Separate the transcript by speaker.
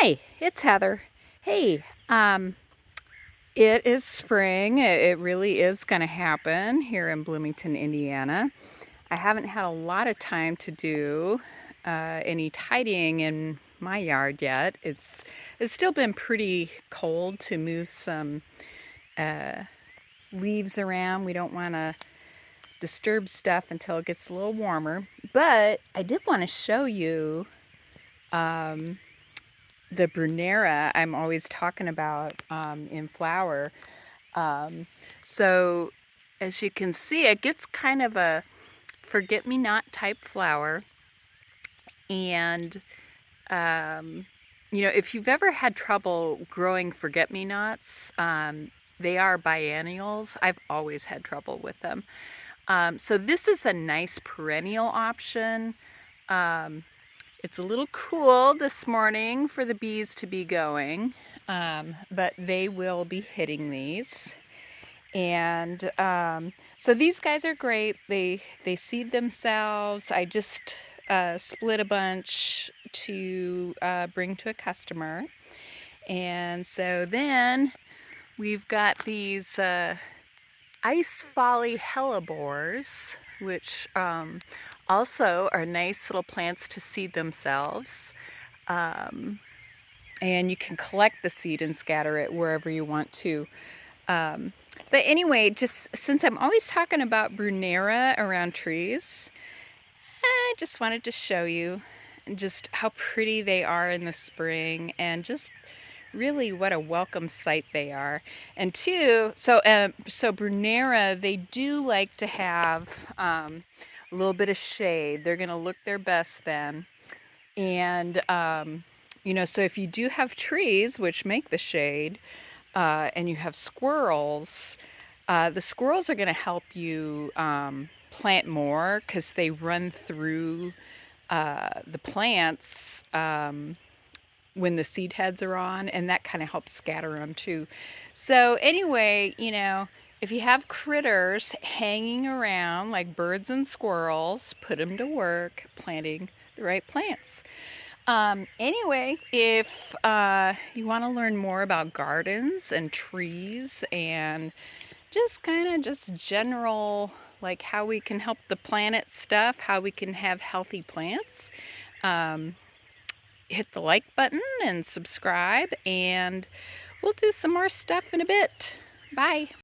Speaker 1: Hi, it's Heather. Hey, it is spring. It really is going to happen here in Bloomington, Indiana. I haven't had a lot of time to do any tidying in my yard yet. It's still been pretty cold to move some uh, leaves around. We don't want to disturb stuff until it gets a little warmer. But I did want to show you um, the Brunnera I'm always talking about in flower. Um, so as you can see, it gets kind of a forget-me-not type flower. And, um, if you've ever had trouble growing forget-me-nots, they are biennials. I've always had trouble with them. So this is a nice perennial option. Um, It's a little cool this morning for the bees to be going, but they will be hitting these. And so these guys are great. They seed themselves. I just split a bunch to bring to a customer. And so then we've got these ice folly hellebores, which also are nice little plants to seed themselves. Um, and you can collect the seed and scatter it wherever you want to. Um, but anyway, just since I'm always talking about Brunnera around trees, I just wanted to show you just how pretty they are in the spring and just really what a welcome sight they are. And two, so Brunnera, they do like to have a little bit of shade. They're going to look their best then. And, so if you do have trees which make the shade, and you have squirrels, the squirrels are going to help you plant more because they run through the plants when the seed heads are on, and that kind of helps scatter them too. So anyway, if you have critters hanging around like birds and squirrels, put them to work planting the right plants. Anyway, if you want to learn more about gardens and trees and just kind of just general, like how we can help the planet stuff, how we can have healthy plants, um, hit the like button and subscribe, and we'll do some more stuff in a bit. Bye.